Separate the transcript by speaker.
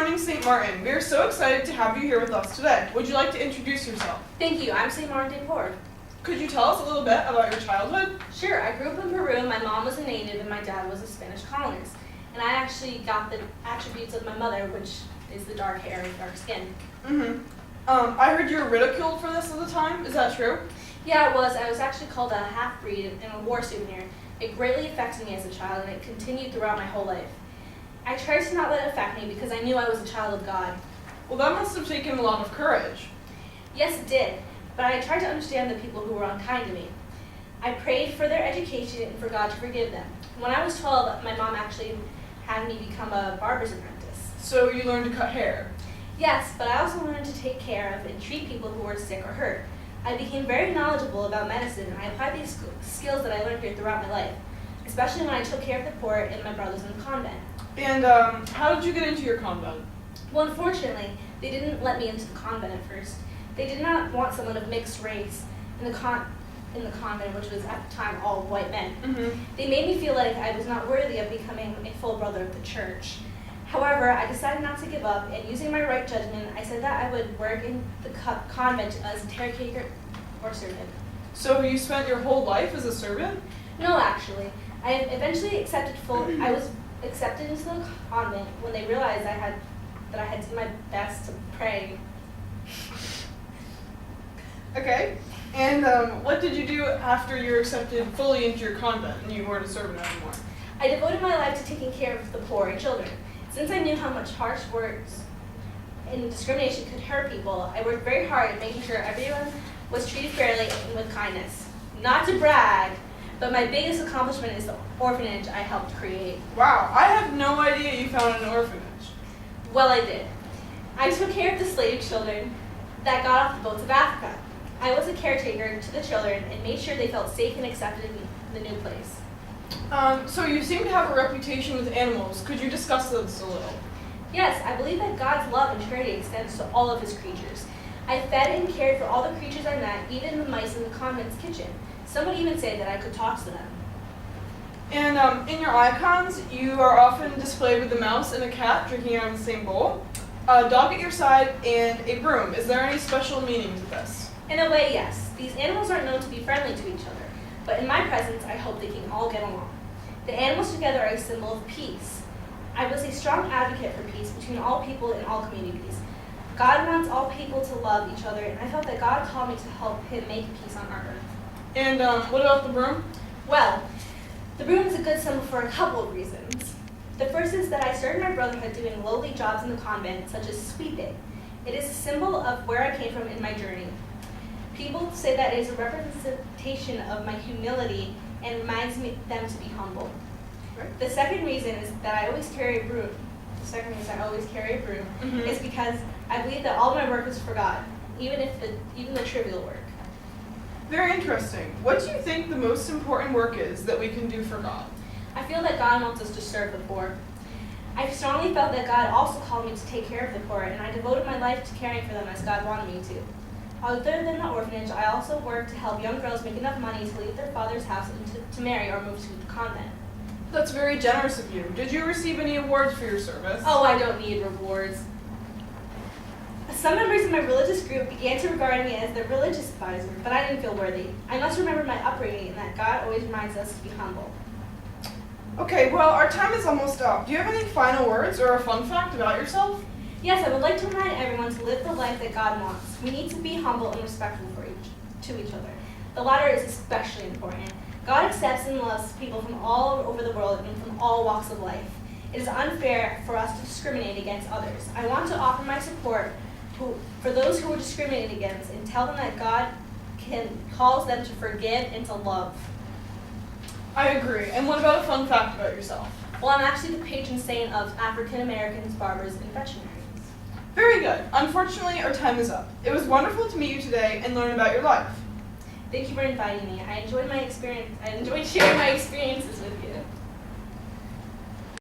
Speaker 1: morning, St. Martin. We are so excited to have you here with us today. Would you like to introduce yourself?
Speaker 2: Thank you. I'm St. Martin de Porres.
Speaker 1: Could you tell us a little bit about your childhood?
Speaker 2: Sure. I grew up in Peru. My mom was a native and my dad was a Spanish colonist. And I actually got the attributes of my mother, which is the dark hair and dark skin.
Speaker 1: I heard you were ridiculed for this at the time. Is that true?
Speaker 2: Yeah, it was. I was actually called a half-breed and a war souvenir. It greatly affected me as a child, and it continued throughout my whole life. I tried to not let it affect me because I knew I was a child of God.
Speaker 1: Well, that must have taken a lot of courage.
Speaker 2: Yes, it did, but I tried to understand the people who were unkind to me. I prayed for their education and for God to forgive them. When I was 12, my mom actually had me become a barber's apprentice.
Speaker 1: So you learned to cut hair?
Speaker 2: Yes, but I also learned to take care of and treat people who were sick or hurt. I became very knowledgeable about medicine, and I applied these skills that I learned here throughout my life, especially when I took care of the poor and my brothers in the convent.
Speaker 1: And how did you get into your convent?
Speaker 2: Well, unfortunately, they didn't let me into the convent at first. They did not want someone of mixed race in the convent, which was at the time all white men. They made me feel like I was not worthy of becoming a full brother of the church. However, I decided not to give up, and using my right judgment, I said that I would work in the convent as a caretaker or servant.
Speaker 1: So you spent your whole life as a servant?
Speaker 2: No, actually. I eventually I was accepted into the convent when they realized that I had done my best to pray.
Speaker 1: Okay. And what did you do after you were accepted fully into your convent and you weren't a servant anymore?
Speaker 2: I devoted my life to taking care of the poor and children. Since I knew how much harsh words and discrimination could hurt people, I worked very hard at making sure everyone was treated fairly and with kindness. Not to brag, but my biggest accomplishment is the orphanage I helped create.
Speaker 1: Wow, I had no idea you founded an orphanage.
Speaker 2: Well, I did. I took care of the slave children that got off the boats of Africa. I was a caretaker to the children and made sure they felt safe and accepted in the new place.
Speaker 1: So you seem to have a reputation with animals. Could you discuss this a little?
Speaker 2: Yes, I believe that God's love and charity extends to all of his creatures. I fed and cared for all the creatures I met, even the mice in the convent's kitchen. Some would even say that I could talk to them.
Speaker 1: And in your icons, you are often displayed with a mouse and a cat drinking out of the same bowl, a dog at your side, and a broom. Is there any special meaning to this?
Speaker 2: In a way, yes. These animals aren't known to be friendly to each other, but in my presence, I hope they can all get along. The animals together are a symbol of peace. I was a strong advocate for peace between all people in all communities. God wants all people to love each other, and I felt that God called me to help him make peace on earth.
Speaker 1: And what about the broom?
Speaker 2: Well, the broom is a good symbol for a couple of reasons. The first is that I started my brotherhood doing lowly jobs in the convent, such as sweeping. It is a symbol of where I came from in my journey. People say that it is a representation of my humility and reminds them to be humble.
Speaker 1: Right.
Speaker 2: The second reason is that I always carry a broom. Is because I believe that all my work is for God, even the trivial work.
Speaker 1: Very interesting. What do you think the most important work is that we can do for God?
Speaker 2: I feel that God wants us to serve the poor. I strongly felt that God also called me to take care of the poor, and I devoted my life to caring for them as God wanted me to. Other than the orphanage, I also worked to help young girls make enough money to leave their father's house and to marry or move to the convent.
Speaker 1: That's very generous of you. Did you receive any awards for your service?
Speaker 2: Oh, I don't need rewards. Some members of my religious group began to regard me as their religious advisor, but I didn't feel worthy. I must remember my upbringing and that God always reminds us to be humble.
Speaker 1: Okay, well, our time is almost up. Do you have any final words or a fun fact about yourself?
Speaker 2: Yes, I would like to remind everyone to live the life that God wants. We need to be humble and respectful to each other. The latter is especially important. God accepts and loves people from all over the world and from all walks of life. It is unfair for us to discriminate against others. I want to offer my support for those who are discriminated against and tell them that God calls them to forgive and to love.
Speaker 1: I agree. And what about a fun fact about yourself?
Speaker 2: Well, I'm actually the patron saint of African Americans, barbers, and veterinarians.
Speaker 1: Very good. Unfortunately, our time is up. It was wonderful to meet you today and learn about your life.
Speaker 2: Thank you for inviting me. I enjoyed sharing my experiences with you.